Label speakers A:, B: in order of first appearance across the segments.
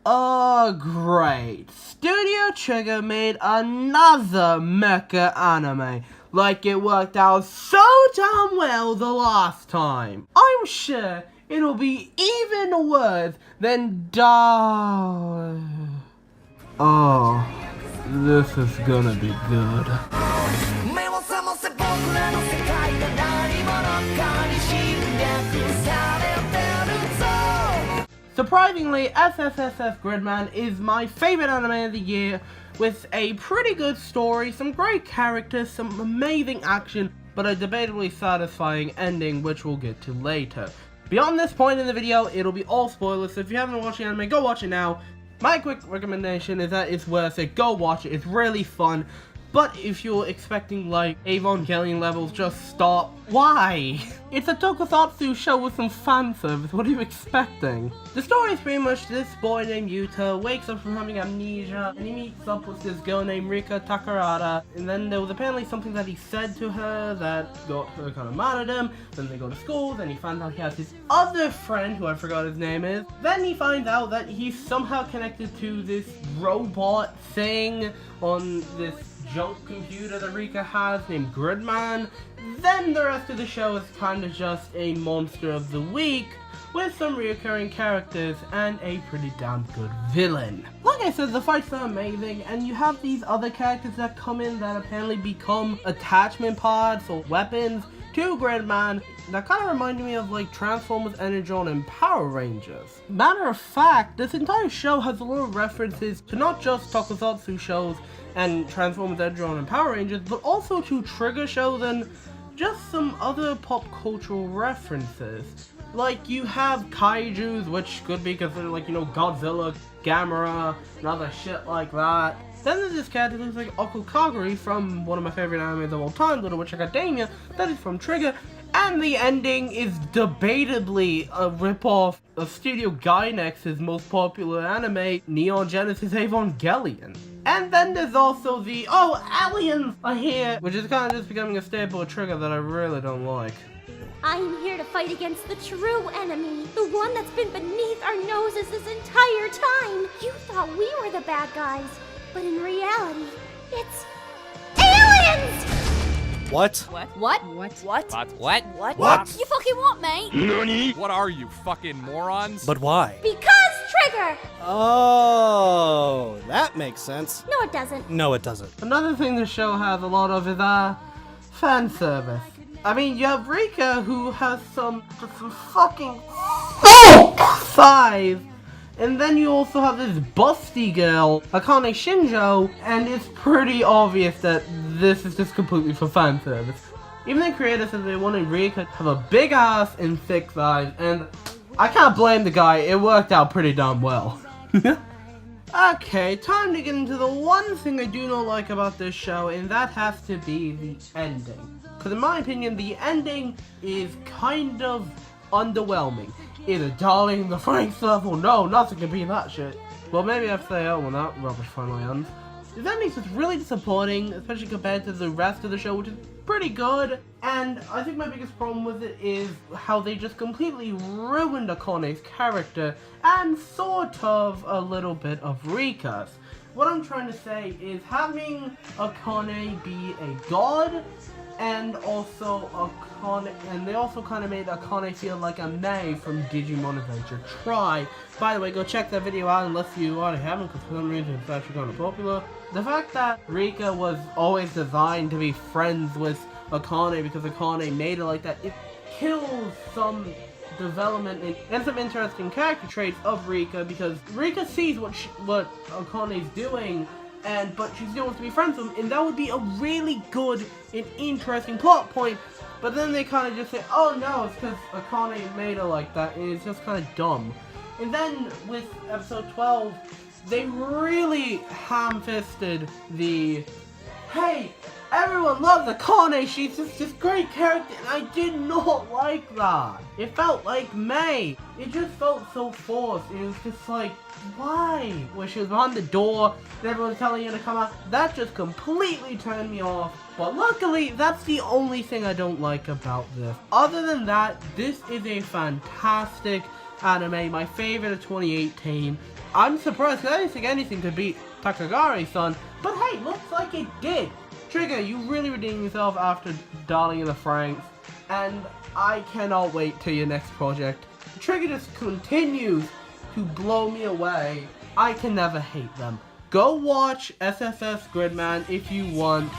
A: Oh, great. Studio Trigger made another mecha anime. Like it worked out so damn well the last time. I'm sure it'll be even worse than Oh, this is gonna be good. Surprisingly, SSSS Gridman is my favorite anime of the year, with a pretty good story, some great characters, some amazing action, but a debatably satisfying ending, which we'll get to later. Beyond this point in the video, it'll be all spoilers, so if you haven't watched the anime, go watch it now. My quick recommendation is that it's worth it, go watch it, it's really fun. But if you're expecting like Evangelion levels, just stop. Why? It's a tokusatsu show with some fan service, what are you expecting? The story is pretty much this boy named Yuta wakes up from having amnesia and he meets up with this girl named Rikka Takarada, and then there was apparently something that he said to her that got her kind of mad at him. Then they go to school, then he finds out he has his other friend who I forgot his name is. Then he finds out that he's somehow connected to this robot thing on this junk computer that Rikka has named Gridman. Then the rest of the show is kind of just a monster of the week with some reoccurring characters and a pretty damn good villain. Like I said, the fights are amazing, and you have these other characters that come in that apparently become attachment pods or weapons to Gridman that kind of reminded me of like Transformers, Energon, and Power Rangers. Matter of fact, this entire show has a lot of references to not just tokusatsu shows and Transformers, Energon, and Power Rangers, but also to Trigger shows and just some other pop cultural references. Like, you have kaijus, which could be considered like, you know, Godzilla, Gamera, and other shit like that. Then there's this character that looks like Okukaguri from one of my favorite animes of all time, Little Witch Academia, that is from Trigger. And the ending is debatably a ripoff of Studio Gainax's most popular anime, Neon Genesis Evangelion. And then there's also the, oh, aliens are here, which is kind of just becoming a staple of Trigger that I really don't like.
B: I'm here to fight against the true enemy, the one that's been beneath our noses this entire time. You thought we were the bad guys, but in reality, it's aliens!
C: What?
D: What?
B: You fucking what, mate?
E: Nani? What are you, fucking morons?
C: But why?
B: Because Trigger!
C: Oh, that makes sense.
B: No, it doesn't.
C: No, it doesn't.
A: Another thing the show has a lot of is, fan service. I mean, you have Rikka, who has some fucking thighs. And then you also have this busty girl, Akane Shinjo, and it's pretty obvious that this is just completely for fan service. Even the creator said they wanted Rikka to have a big ass and thick thighs, and I can't blame the guy, it worked out pretty damn well. Okay, time to get into the one thing I do not like about this show, and that has to be the ending. Because in my opinion, the ending is kind of underwhelming. Either Darling the Franxx level, no, nothing can be that shit. Well, maybe I have to say, oh, when that rubbish finally ends. This ending is really disappointing, especially compared to the rest of the show, which is pretty good. And I think my biggest problem with it is how they just completely ruined Akane's character, and sort of a little bit of Rikka's. What I'm trying to say is having Akane be a god, and also Akane, and they also kind of made Akane feel like a May from Digimon Adventure Try. By the way, go check that video out unless you already haven't, because for some reason it's actually kind of popular. The fact that Rikka was always designed to be friends with Akane because Akane made it like that, it kills some development and some interesting character traits of Rikka, because Rikka sees what Akane's doing, but she still wants to be friends with him, and that would be a really good and interesting plot point. But then they kind of just say, oh no, it's because Akane made her like that, and it's just kind of dumb. And then with episode 12, they really ham-fisted the, hey, everyone loves Akane, she's just this great character, and I did not like that. It felt like May. It just felt so forced. It was just like, why? When she was behind the door and everyone was telling you to come out, that just completely turned me off. But luckily, that's the only thing I don't like about this. Other than that, this is a fantastic anime, my favorite of 2018. I'm surprised because I didn't think anything could beat Takagari-san, but hey, looks like it did. Trigger, you really redeemed yourself after Darling in the Franxx, and I cannot wait till your next project. Trigger just continues to blow me away. I can never hate them. Go watch SSSS Gridman if you want.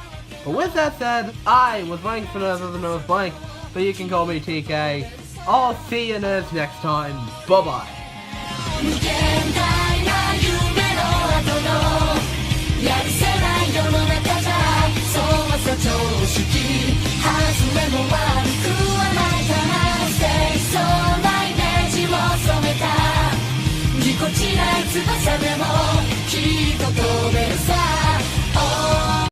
A: But with that said, I was blankisfornerds other known as Blank, but you can call me TK. I'll see you nerds next time. Bye bye.
D: 無限大な夢の後のやるせない世の中じゃそうはさ常識外れも悪くはないから清楚なイメージを染めたぎこちない翼でもきっと飛べ